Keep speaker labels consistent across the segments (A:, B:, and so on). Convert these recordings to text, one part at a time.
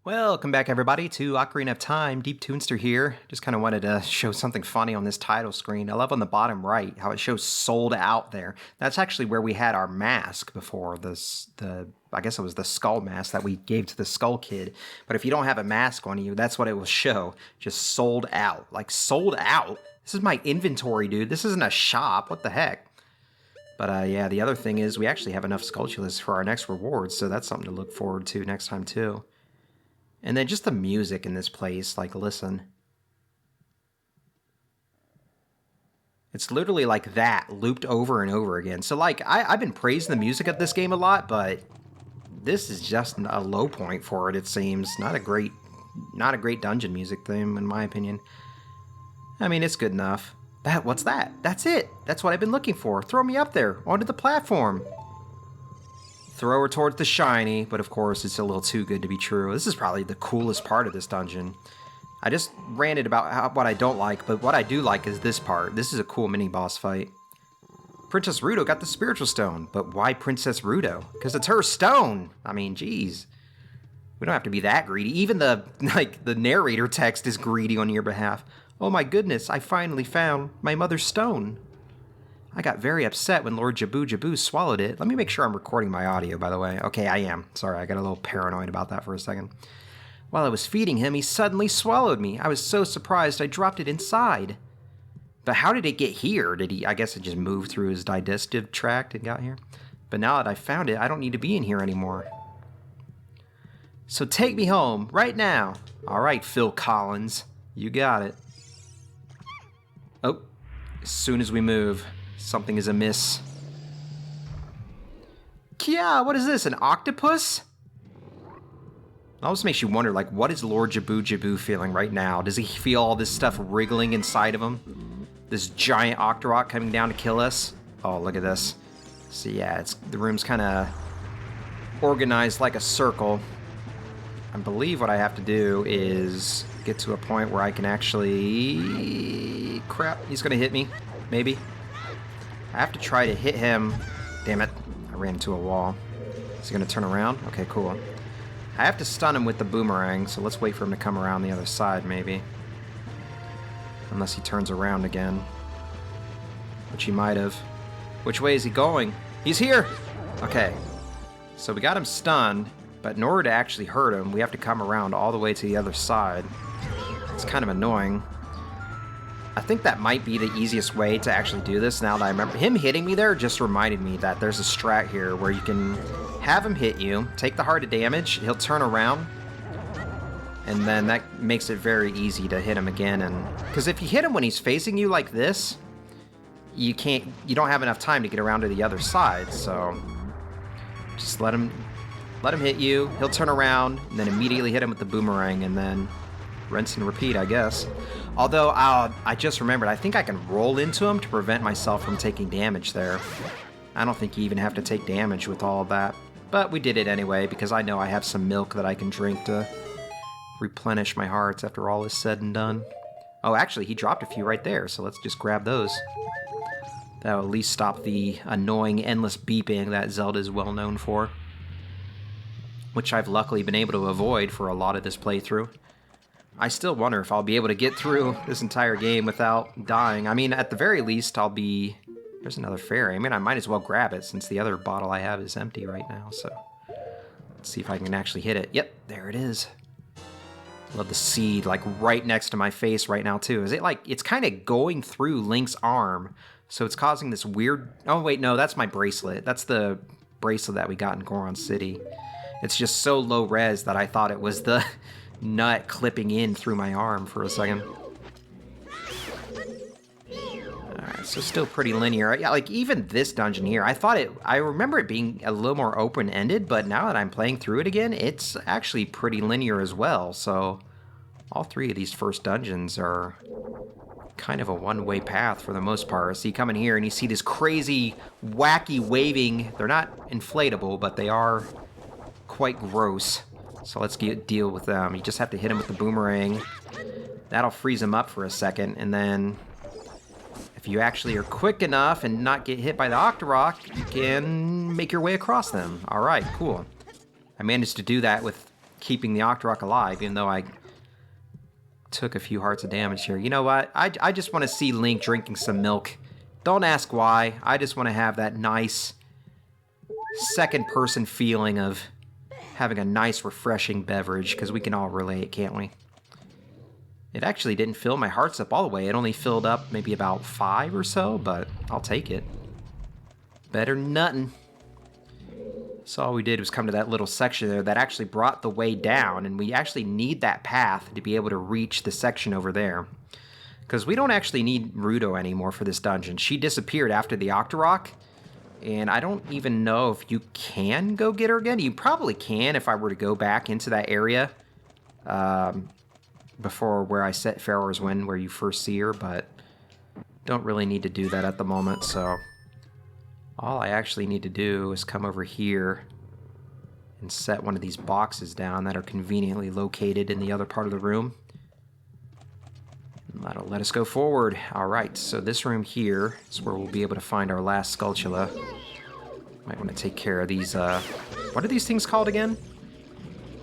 A: Welcome back, everybody, to Ocarina of Time. Deep Toonster here. Just kind of wanted to show something funny on this title screen. I love on the bottom right how it shows sold out there. That's actually where we had our mask before. I guess it was the skull mask that we gave to the Skull Kid. But if you don't have a mask on you, that's what it will show. Just sold out. Like, sold out? This is my inventory, dude. This isn't a shop. What the heck? But yeah, the other thing is we actually have enough skulltulas for our next reward, so that's something to look forward to next time, too. And then just the music in this place, like, listen. It's literally like that, looped over and over again. So, like, I've been praising the music of this game a lot, but this is just a low point for it, it seems. Not a great dungeon music theme, in my opinion. I mean, it's good enough. What's that? That's it. That's what I've been looking for. Throw me up there, onto the platform. Throw her towards the shiny, but of course it's a little too good to be true. This is probably the coolest part of this dungeon. I just ranted about what I don't like, but what I do like is this part. This is a cool mini-boss fight. Princess Ruto got the spiritual stone, but why Princess Ruto? Because it's her stone! I mean, geez. We don't have to be that greedy. Even the narrator text is greedy on your behalf. Oh my goodness, I finally found my mother's stone. I got very upset when Lord Jabu-Jabu swallowed it. Let me make sure I'm recording my audio, by the way. Okay, I am. Sorry, I got a little paranoid about that for a second. While I was feeding him, he suddenly swallowed me. I was so surprised I dropped it inside. But how did it get here? I guess it just moved through his digestive tract and got here. But now that I found it, I don't need to be in here anymore. So take me home, right now. All right, Phil Collins. You got it. Oh, as soon as we move, something is amiss. Kia, what is this, an octopus? It almost makes you wonder, like, what is Lord Jabu-Jabu feeling right now? Does he feel all this stuff wriggling inside of him? This giant Octorok coming down to kill us? Oh, look at this. So yeah, the room's kind of organized like a circle. I believe what I have to do is get to a point where I can actually... Crap, he's gonna hit me, maybe. I have to try to hit him. Damn it, I ran into a wall. Is he gonna turn around? Okay, cool. I have to stun him with the boomerang, so let's wait for him to come around the other side, maybe. Unless he turns around again. Which he might have. Which way is he going? He's here! Okay. So we got him stunned, but in order to actually hurt him, we have to come around all the way to the other side. It's kind of annoying. I think that might be the easiest way to actually do this now that I remember. Him hitting me there just reminded me that there's a strat here where you can have him hit you, take the heart of damage, he'll turn around, and then that makes it very easy to hit him again. And because if you hit him when he's facing you like this, you don't have enough time to get around to the other side, so just let him hit you, he'll turn around, and then immediately hit him with the boomerang, and then rinse and repeat, I guess. Although, I just remembered, I think I can roll into him to prevent myself from taking damage there. I don't think you even have to take damage with all of that. But we did it anyway, because I know I have some milk that I can drink to replenish my hearts after all is said and done. Oh, actually, he dropped a few right there, so let's just grab those. That'll at least stop the annoying, endless beeping that Zelda is well known for. Which I've luckily been able to avoid for a lot of this playthrough. I still wonder if I'll be able to get through this entire game without dying. I mean, at the very least, I'll be... There's another fairy. I mean, I might as well grab it since the other bottle I have is empty right now, so... Let's see if I can actually hit it. Yep, there it is. Love the seed, like, right next to my face right now, too. Is it, like... It's kind of going through Link's arm, so it's causing this weird... Oh, wait, no, that's my bracelet. That's the bracelet that we got in Goron City. It's just so low res that I thought it was the... nut clipping in through my arm for a second. Alright, so still pretty linear. Yeah, like even this dungeon here, I remember it being a little more open-ended, but now that I'm playing through it again, it's actually pretty linear as well. So all three of these first dungeons are kind of a one-way path for the most part. So you come in here and you see this crazy, wacky waving. They're not inflatable, but they are quite gross. So let's deal with them. You just have to hit him with the boomerang. That'll freeze him up for a second, and then if you actually are quick enough and not get hit by the Octorok, you can make your way across them. All right, cool. I managed to do that with keeping the Octorok alive, even though I took a few hearts of damage here. You know what? I just want to see Link drinking some milk. Don't ask why. I just want to have that nice second-person feeling of having a nice, refreshing beverage, because we can all relate, can't we? It actually didn't fill my hearts up all the way. It only filled up maybe about 5 or so, but I'll take it. Better than nothing. So all we did was come to that little section there that actually brought the way down, and we actually need that path to be able to reach the section over there. Because we don't actually need Ruto anymore for this dungeon. She disappeared after the Octorok, and I don't even know if you can go get her again. You probably can if I were to go back into that area before where I set Pharaoh's Wind, where you first see her, but don't really need to do that at the moment, so all I actually need to do is come over here and set one of these boxes down that are conveniently located in the other part of the room. And that'll let us go forward. Alright, so this room here is where we'll be able to find our last skulltula. Might want to take care of these, what are these things called again?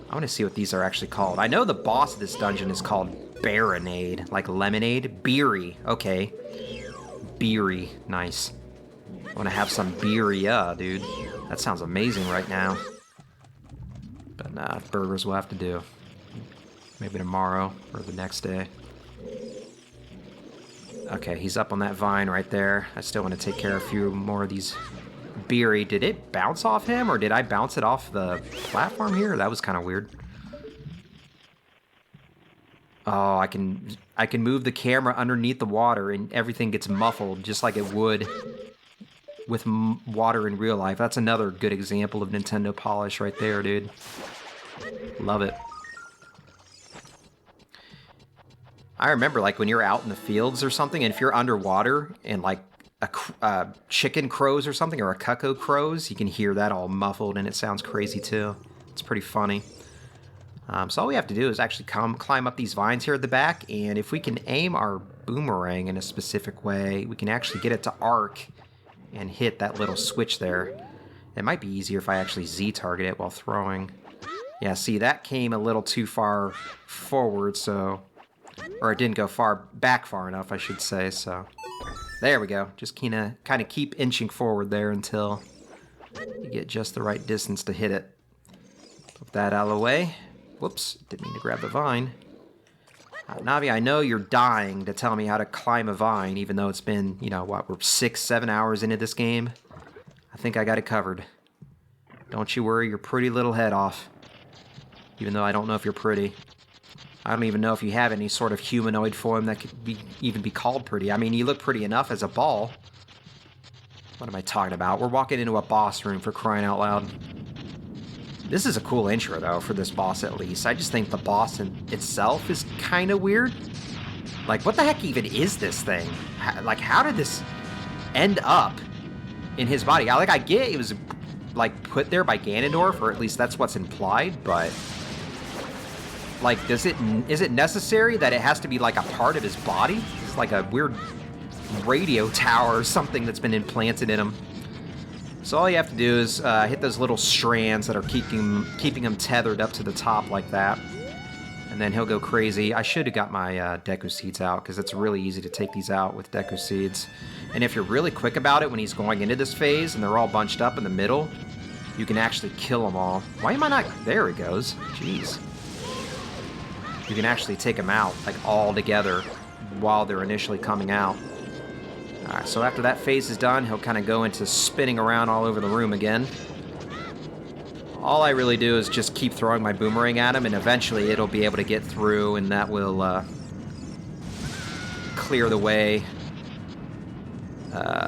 A: I want to see what these are actually called. I know the boss of this dungeon is called Barinade, like lemonade. Beery, okay. Beery, nice. I want to have some birria, dude. That sounds amazing right now. But nah, burgers will have to do. Maybe tomorrow or the next day. Okay, he's up on that vine right there. I still want to take care of a few more of these Beery. Did it bounce off him, or did I bounce it off the platform here? That was kind of weird. Oh, I can move the camera underneath the water and everything gets muffled just like it would with water in real life. That's another good example of Nintendo polish right there, dude. Love it. I remember, like, when you're out in the fields or something, and if you're underwater and, like, a chicken crows or something, or a cuckoo crows, you can hear that all muffled, and it sounds crazy, too. It's pretty funny. So all we have to do is actually climb up these vines here at the back, and if we can aim our boomerang in a specific way, we can actually get it to arc and hit that little switch there. It might be easier if I actually Z-target it while throwing. Yeah, see, that came a little too far forward, so... Or it didn't go back far enough, I should say, so... There we go. Just kind of keep inching forward there until you get just the right distance to hit it. Put that out of the way. Whoops, didn't mean to grab the vine. Navi, I know you're dying to tell me how to climb a vine, even though it's been, you know, what, we're 6-7 hours into this game. I think I got it covered. Don't you worry your pretty little head off. Even though I don't know if you're pretty. I don't even know if you have any sort of humanoid form that could even be called pretty. I mean, you look pretty enough as a ball. What am I talking about? We're walking into a boss room, for crying out loud. This is a cool intro, though, for this boss at least. I just think the boss in itself is kind of weird. Like, what the heck even is this thing? Like, how did this end up in his body? I get it was, like, put there by Ganondorf, or at least that's what's implied, but... Like, is it necessary that it has to be, like, a part of his body? It's like a weird radio tower or something that's been implanted in him. So all you have to do is hit those little strands that are keeping him tethered up to the top like that. And then he'll go crazy. I should have got my Deku Seeds out, because it's really easy to take these out with Deku Seeds. And if you're really quick about it when he's going into this phase and they're all bunched up in the middle, you can actually kill them all. Why am I not... There he goes. Jeez. You can actually take them out, like, all together while they're initially coming out. Alright, so after that phase is done, he'll kind of go into spinning around all over the room again. All I really do is just keep throwing my boomerang at him, and eventually it'll be able to get through, and that will clear the way.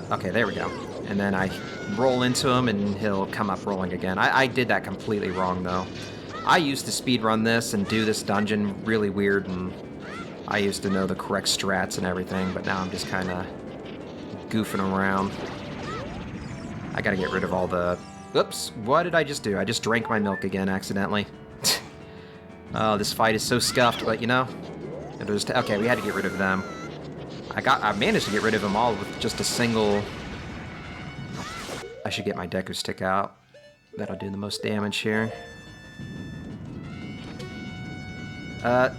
A: Okay, there we go. And then I roll into him, and he'll come up rolling again. I did that completely wrong, though. I used to speedrun this and do this dungeon really weird, and I used to know the correct strats and everything, but now I'm just kind of goofing around. I gotta get rid of all the... Oops, what did I just do? I just drank my milk again accidentally. Oh, this fight is so scuffed, but you know, it was... Okay, we had to get rid of them. I managed to get rid of them all with just a single... I should get my Deku Stick out. That'll do the most damage here.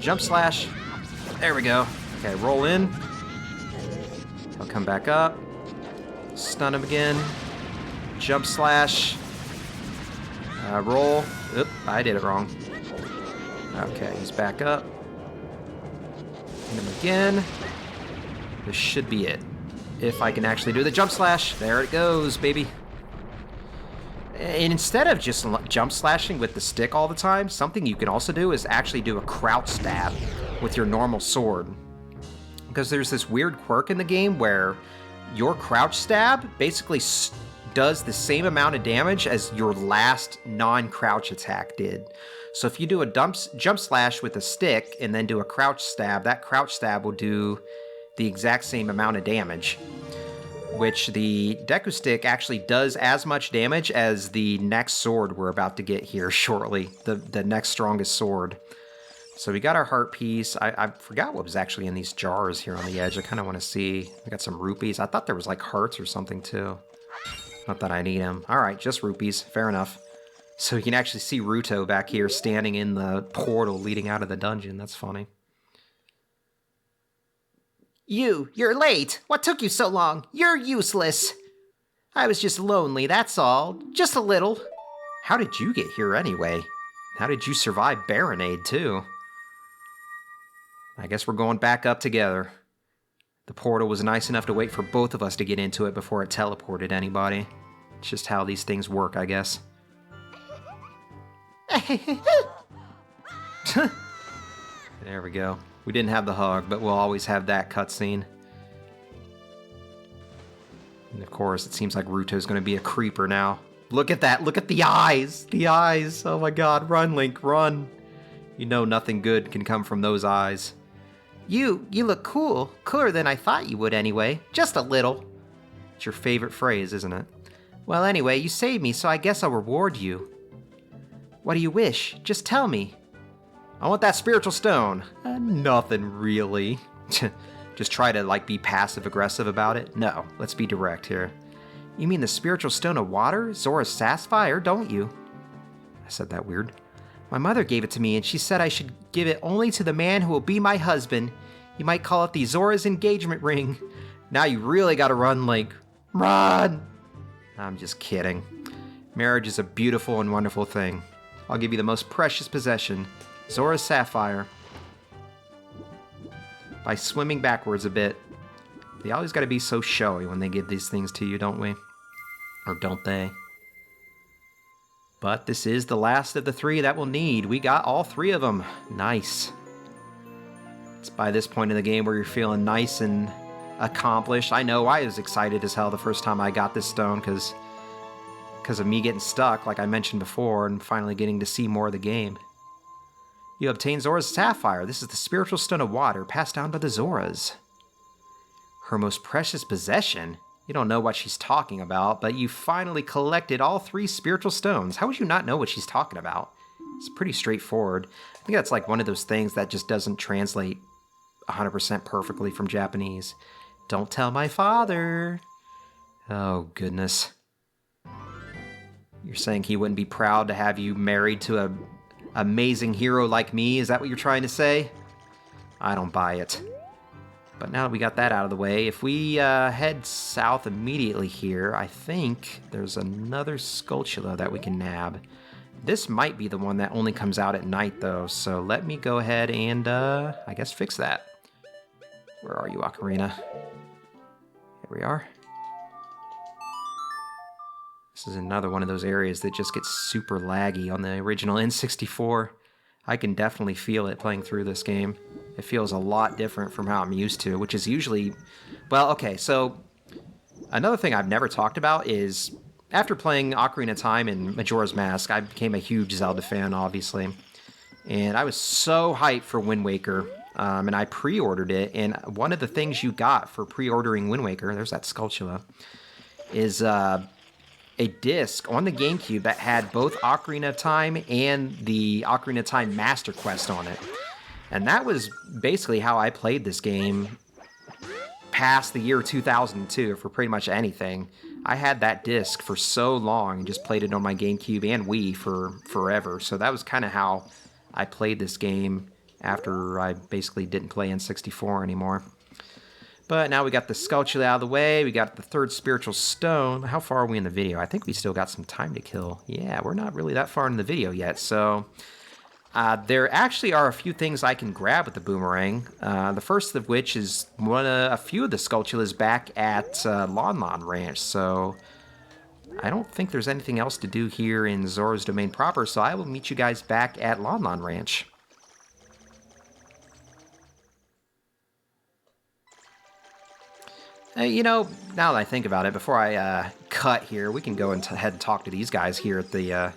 A: Jump slash. There we go. Okay, roll in. I'll come back up. Stun him again. Jump slash. Roll. Oop, I did it wrong. Okay, he's back up. Hit him again. This should be it. If I can actually do the jump slash. There it goes, baby. And instead of just jump slashing with the stick all the time, something you can also do is actually do a crouch stab with your normal sword. Because there's this weird quirk in the game where your crouch stab basically does the same amount of damage as your last non-crouch attack did. So if you do a jump slash with a stick and then do a crouch stab, that crouch stab will do the exact same amount of damage. Which the Deku Stick actually does as much damage as the next sword we're about to get here shortly. The next strongest sword. So we got our heart piece. I forgot what was actually in these jars here on the edge. I kind of want to see. I got some rupees. I thought there was like hearts or something too. Not that I need them. Alright, just rupees. Fair enough. So you can actually see Ruto back here standing in the portal leading out of the dungeon. That's funny. You're late. What took you so long? You're useless. I was just lonely, that's all. Just a little. How did you get here anyway? How did you survive Barinade, too? I guess we're going back up together. The portal was nice enough to wait for both of us to get into it before it teleported anybody. It's just how these things work, I guess. There we go. We didn't have the hug, but we'll always have that cutscene. And of course, it seems like Ruto's going to be a creeper now. Look at that! Look at the eyes! The eyes! Oh my god, run, Link, run! You know nothing good can come from those eyes. You look cool. Cooler than I thought you would anyway. Just a little. It's your favorite phrase, isn't it? Well, anyway, you saved me, so I guess I'll reward you. What do you wish? Just tell me. I want that spiritual stone. Nothing really. Just try to, like, be passive-aggressive about it? No, let's be direct here. You mean the spiritual stone of water? Zora's sapphire, don't you? I said that weird. My mother gave it to me, and she said I should give it only to the man who will be my husband. You might call it the Zora's engagement ring. Now you really gotta run, Link. Run! I'm just kidding. Marriage is a beautiful and wonderful thing. I'll give you the most precious possession. Zora's sapphire. By swimming backwards a bit. They always gotta be so showy when they give these things to you, don't we? Or don't they? But this is the last of the three that we'll need. We got all three of them. Nice. It's by this point in the game where you're feeling nice and accomplished. I know I was excited as hell the first time I got this stone because of me getting stuck, like I mentioned before, and finally getting to see more of the game. You obtain Zora's sapphire. This is the spiritual stone of water passed down by the Zoras. Her most precious possession? You don't know what she's talking about, but you finally collected all three spiritual stones. How would you not know what she's talking about? It's pretty straightforward. I think that's like one of those things that just doesn't translate 100% perfectly from Japanese. Don't tell my father. Oh, goodness. You're saying he wouldn't be proud to have you married to a amazing hero like me? Is that what you're trying to say? I don't buy it. But now that we got that out of the way, if we head south immediately here, I think there's another skulltula that we can nab. This might be the one that only comes out at night, though, so let me go ahead and, I guess, fix that. Where are you, Ocarina? Here we are. This is another one of those areas that just gets super laggy on the original N64. I can definitely feel it playing through this game. It feels a lot different from how I'm used to, which is usually... Well, okay, so another thing I've never talked about is after playing Ocarina of Time and Majora's Mask, I became a huge Zelda fan, obviously. And I was so hyped for Wind Waker, and I pre-ordered it. And one of the things you got for pre-ordering Wind Waker, there's that skulltula, is a disc on the GameCube that had both Ocarina of Time and the Ocarina of Time Master Quest on it. And that was basically how I played this game past the year 2002 for pretty much anything. I had that disc for so long and just played it on my GameCube and Wii for forever. So that was kind of how I played this game after I basically didn't play N64 anymore. But now we got the skulltula out of the way. We got the third spiritual stone. How far are we in the video? I think we still got some time to kill. Yeah, we're not really that far in the video yet. So there actually are a few things I can grab with the boomerang. The first of which is a few of the skulltulas back at Lon Lon Ranch. So I don't think there's anything else to do here in Zora's Domain proper. So I will meet you guys back at Lon Lon Ranch. You know, now that I think about it, before I cut here, we can go ahead and talk to these guys here at the...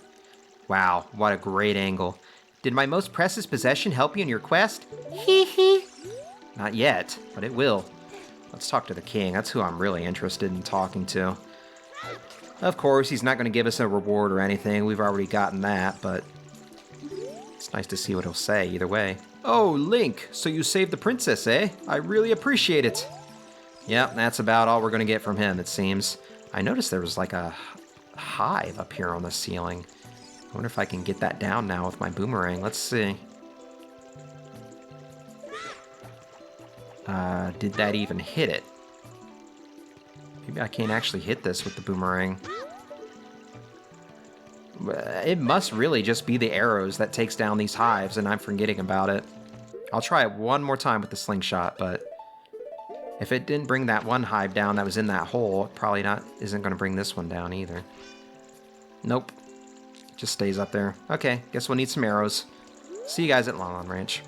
A: Wow, what a great angle. Did my most precious possession help you in your quest? Hee hee. Not yet, but it will. Let's talk to the king. That's who I'm really interested in talking to. Of course, he's not going to give us a reward or anything. We've already gotten that, but... It's nice to see what he'll say either way. Oh, Link, so you saved the princess, eh? I really appreciate it. Yep, that's about all we're going to get from him, it seems. I noticed there was like a hive up here on the ceiling. I wonder if I can get that down now with my boomerang. Let's see. Did that even hit it? Maybe I can't actually hit this with the boomerang. It must really just be the arrows that takes down these hives, and I'm forgetting about it. I'll try it one more time with the slingshot, but... if it didn't bring that one hive down that was in that hole, it probably isn't going to bring this one down either. Nope. Just stays up there. Okay, guess we'll need some arrows. See you guys at Lon Lon Ranch.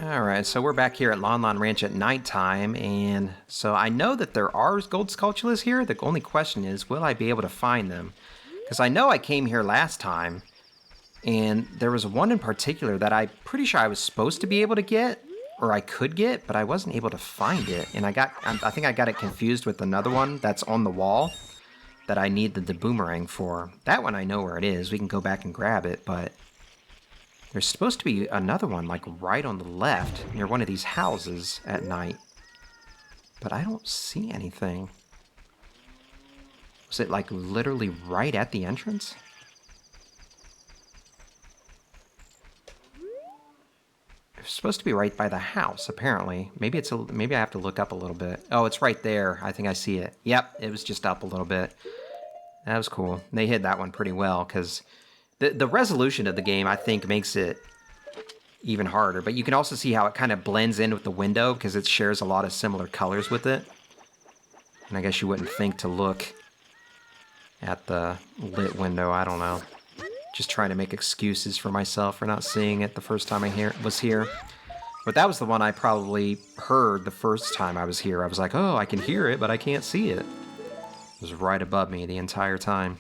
A: Alright, so we're back here at Lon Lon Ranch at nighttime, and so I know that there are gold skulltulas here. The only question is, will I be able to find them? Because I know I came here last time, and there was one in particular that I'm pretty sure I was supposed to be able to get, or I could get, but I wasn't able to find it. And I think I got it confused with another one that's on the wall that I needed the boomerang for. That one I know where it is. We can go back and grab it, but there's supposed to be another one like right on the left near one of these houses at night. But I don't see anything. Was it like literally right at the entrance? It's supposed to be right by the house, apparently. Maybe maybe I have to look up a little bit. Oh, it's right there. I think I see it. Yep, it was just up a little bit. That was cool. They hid that one pretty well, because the resolution of the game, I think, makes it even harder. But you can also see how it kind of blends in with the window, because it shares a lot of similar colors with it. And I guess you wouldn't think to look at the lit window. I don't know. Just trying to make excuses for myself for not seeing it the first time I was here. But that was the one I probably heard the first time I was here. I was like, oh, I can hear it, but I can't see it. It was right above me the entire time.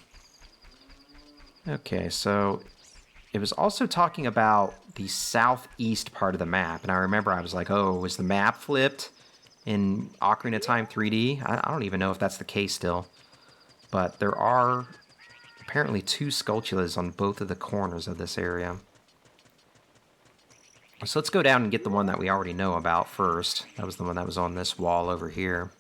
A: Okay, so it was also talking about the southeast part of the map. And I remember I was like, oh, was the map flipped in Ocarina of Time 3D? I don't even know if that's the case still. But there are... apparently 2 skulltulas on both of the corners of this area. So let's go down and get the one that we already know about first. That was the one that was on this wall over here.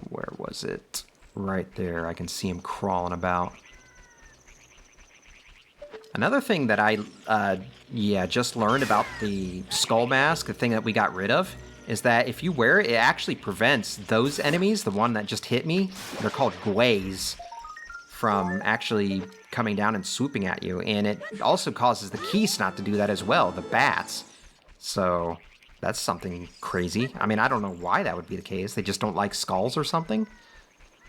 A: Where was it? Right there. I can see him crawling about. Another thing that I just learned about the skull mask, the thing that we got rid of, is that if you wear it, it actually prevents those enemies, the one that just hit me, they're called Gways, from actually coming down and swooping at you. And it also causes the Keese not to do that as well, the bats. So that's something crazy. I mean, I don't know why that would be the case. They just don't like skulls or something.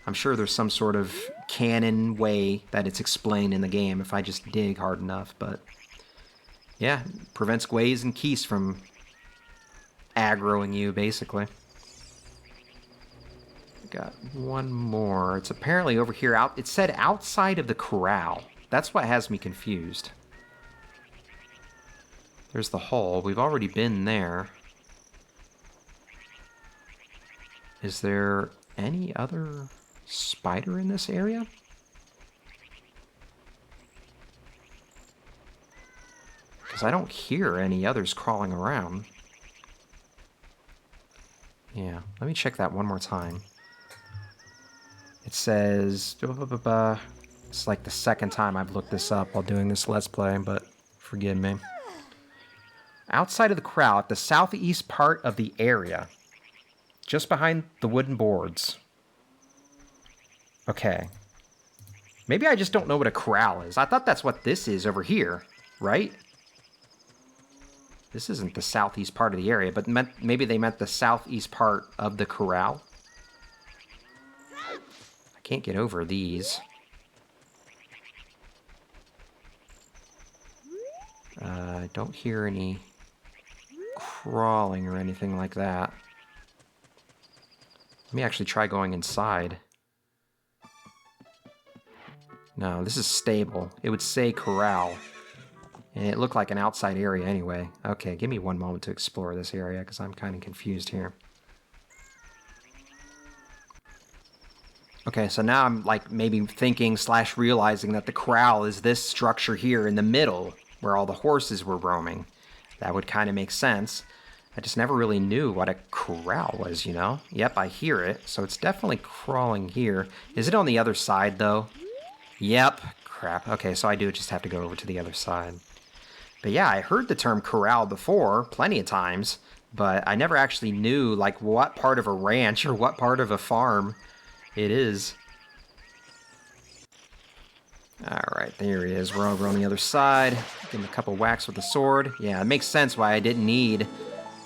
A: I'm sure there's some sort of canon way that it's explained in the game if I just dig hard enough. But yeah, prevents Gways and Keese from aggroing you, basically. Got one more. It's apparently over here. It said outside of the corral. That's what has me confused. There's the hole. We've already been there. Is there any other spider in this area? Because I don't hear any others crawling around. Yeah, let me check that one more time. It says... It's like the second time I've looked this up while doing this Let's Play, but forgive me. Outside of the corral, at the southeast part of the area. Just behind the wooden boards. Okay. Maybe I just don't know what a corral is. I thought that's what this is over here, right? This isn't the southeast part of the area, but maybe they meant the southeast part of the corral. I can't get over these. I don't hear any crawling or anything like that. Let me actually try going inside. No, this is stable. It would say corral. And it looked like an outside area anyway. Okay, give me one moment to explore this area, because I'm kind of confused here. Okay, so now I'm like maybe thinking / realizing that the corral is this structure here in the middle, where all the horses were roaming. That would kind of make sense. I just never really knew what a corral was, you know? Yep, I hear it, so it's definitely crawling here. Is it on the other side, though? Yep. Crap. Okay, so I do just have to go over to the other side. But yeah, I heard the term corral before, plenty of times, but I never actually knew, like, what part of a ranch or what part of a farm it is. Alright, there he is. We're over on the other side. Give him a couple whacks with the sword. Yeah, it makes sense why I didn't need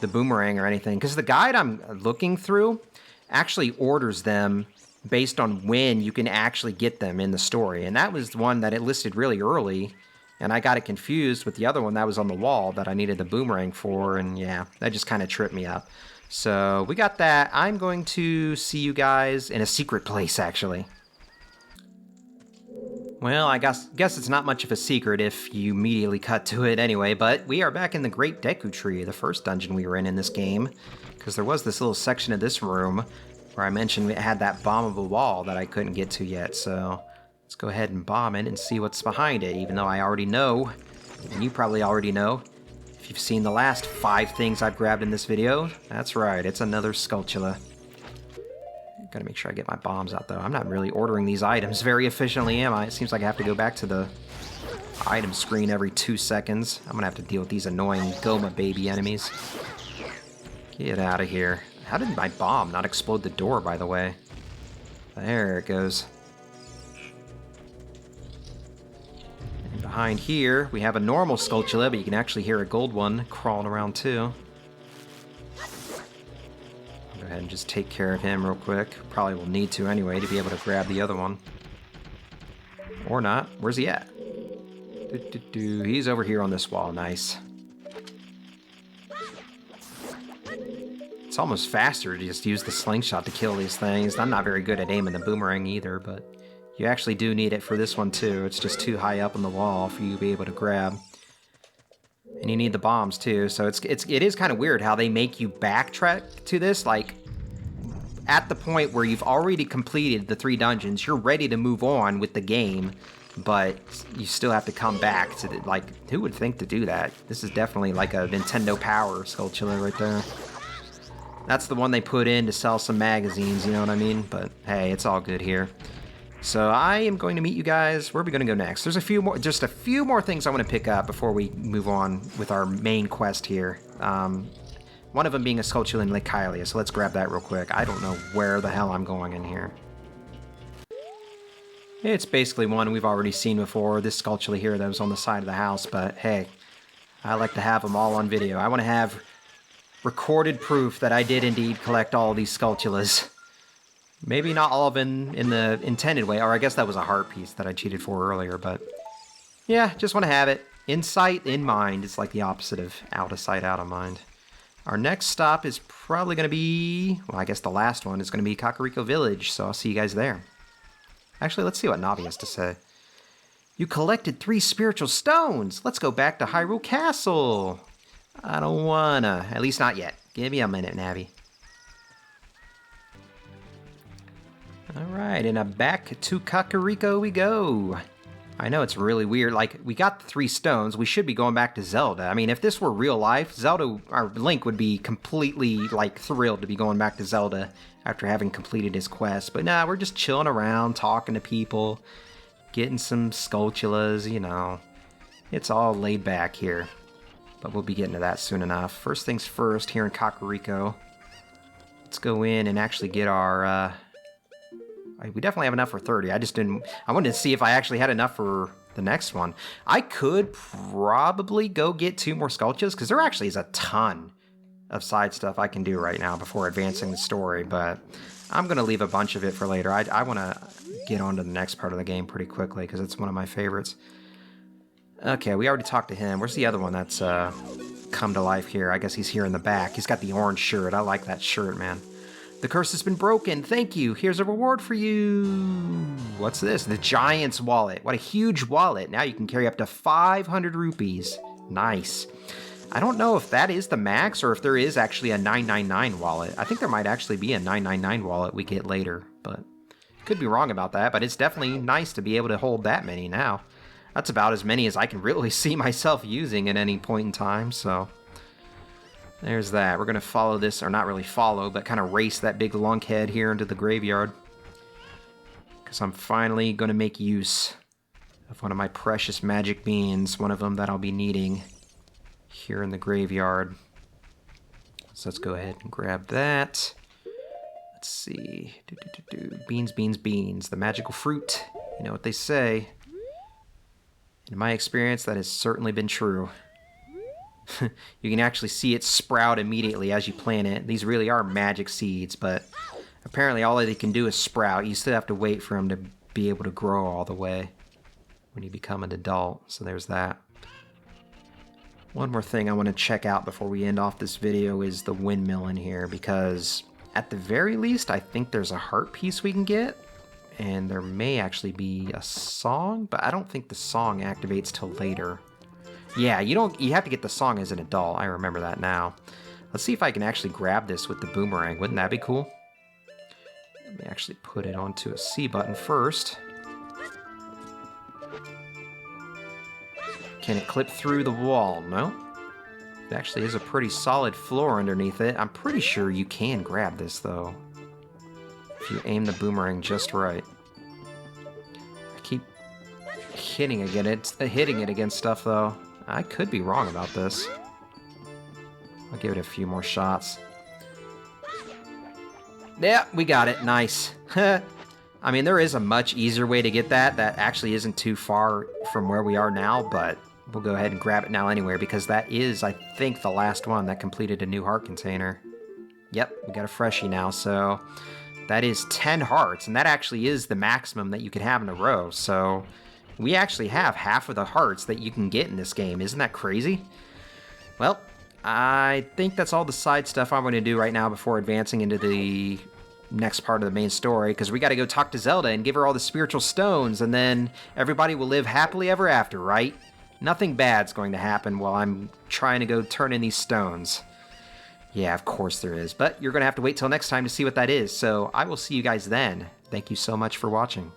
A: the boomerang or anything, because the guide I'm looking through actually orders them based on when you can actually get them in the story, and that was the one that it listed really early, and I got it confused with the other one that was on the wall that I needed the boomerang for, and yeah, that just kind of tripped me up. So we got that. I'm going to see you guys in a secret place, actually. Well, I guess it's not much of a secret if you immediately cut to it anyway, but we are back in the Great Deku Tree, the first dungeon we were in this game, because there was this little section of this room where I mentioned it had that bombable wall that I couldn't get to yet, so let's go ahead and bomb it and see what's behind it, even though I already know, and you probably already know, if you've seen the last 5 things I've grabbed in this video. That's right, it's another skulltula. Gotta make sure I get my bombs out, though. I'm not really ordering these items very efficiently, am I? It seems like I have to go back to the item screen every 2 seconds. I'm gonna have to deal with these annoying Goma baby enemies. Get out of here. How did my bomb not explode the door, by the way? There it goes. And behind here, we have a normal skulltula, but you can actually hear a gold one crawling around, too. Go ahead and just take care of him real quick. Probably will need to anyway to be able to grab the other one. Or not. Where's he at? He's over here on this wall. Nice. It's almost faster to just use the slingshot to kill these things. I'm not very good at aiming the boomerang either, but you actually do need it for this one too. It's just too high up on the wall for you to be able to grab. And you need the bombs too, so it is kind of weird how they make you backtrack to this, like, at the point where you've already completed the 3 dungeons, you're ready to move on with the game, but you still have to come back to the, like, who would think to do that? This is definitely like a Nintendo Power skulltula right there. That's the one they put in to sell some magazines, you know what I mean? But hey, it's all good here. So I am going to meet you guys. Where are we going to go next? There's just a few more things I want to pick up before we move on with our main quest here. One of them being a skulltula in Lake Hylia, so let's grab that real quick. I don't know where the hell I'm going in here. It's basically one we've already seen before, this skulltula here that was on the side of the house, but hey, I like to have them all on video. I want to have recorded proof that I did indeed collect all these skulltulas. Maybe not all of them in the intended way, or I guess that was a heart piece that I cheated for earlier, but yeah, just want to have it. In sight, in mind. It's like the opposite of out of sight, out of mind. Our next stop is probably going to be, well, I guess the last one is going to be Kakariko Village, so I'll see you guys there. Actually, let's see what Navi has to say. You collected 3 spiritual stones! Let's go back to Hyrule Castle! I don't wanna. At least not yet. Give me a minute, Navi. Alright, and back to Kakariko we go. I know it's really weird, like, we got the 3 stones, we should be going back to Zelda. I mean, if this were real life, Zelda, or Link would be completely, like, thrilled to be going back to Zelda after having completed his quest. But nah, we're just chilling around, talking to people. getting some skulltulas, you know. It's all laid back here. But we'll be getting to that soon enough. First things first, here in Kakariko, let's go in and actually get our... we definitely have enough for 30. I wanted to see if I actually had enough for the next one. I could probably go get 2 more skulltulas, because there actually is a ton of side stuff I can do right now before advancing the story, but I'm going to leave a bunch of it for later. I want to get on to the next part of the game pretty quickly, because it's one of my favorites. Okay, we already talked to him. Where's the other one that's come to life here? I guess he's here in the back. He's got the orange shirt. I like that shirt, man. The curse has been broken. Thank you. Here's a reward for you. What's this? The Giant's wallet. What a huge wallet. Now you can carry up to 500 rupees. Nice. I don't know if that is the max or if there is actually a 999 wallet. I think there might actually be a 999 wallet we get later, but could be wrong about that. But it's definitely nice to be able to hold that many now. That's about as many as I can really see myself using at any point in time, so... There's that. We're going to follow this, or not really follow, but kind of race that big lunkhead here into the graveyard. Because I'm finally going to make use of one of my precious magic beans, one of them that I'll be needing here in the graveyard. So let's go ahead and grab that. Let's see. Beans, beans, beans. The magical fruit. You know what they say. In my experience, that has certainly been true. You can actually see it sprout immediately as you plant it. These really are magic seeds, but apparently all they can do is sprout. You still have to wait for them to be able to grow all the way when you become an adult. So there's that. One more thing I want to check out before we end off this video is the windmill in here, because at the very least I think there's a heart piece we can get. And there may actually be a song, but I don't think the song activates till later. Yeah, you have to get the song as an adult. I remember that now. Let's see if I can actually grab this with the boomerang. Wouldn't that be cool? Let me actually put it onto a C button first. Can it clip through the wall? No. It actually is a pretty solid floor underneath it. I'm pretty sure you can grab this, though. If you aim the boomerang just right. I keep hitting it against stuff, though. I could be wrong about this. I'll give it a few more shots. Yeah, we got it. Nice. I mean, there is a much easier way to get that. That actually isn't too far from where we are now, but we'll go ahead and grab it now anyway, because that is, I think, the last one that completed a new heart container. Yep, we got a freshie now, so... That is 10 hearts, and that actually is the maximum that you can have in a row, so we actually have half of the hearts that you can get in this game. Isn't that crazy? Well, I think that's all the side stuff I'm going to do right now before advancing into the next part of the main story, because we got to go talk to Zelda and give her all the spiritual stones, and then everybody will live happily ever after, right? Nothing bad's going to happen while I'm trying to go turn in these stones. Yeah, of course there is. But you're going to have to wait till next time to see what that is. So I will see you guys then. Thank you so much for watching.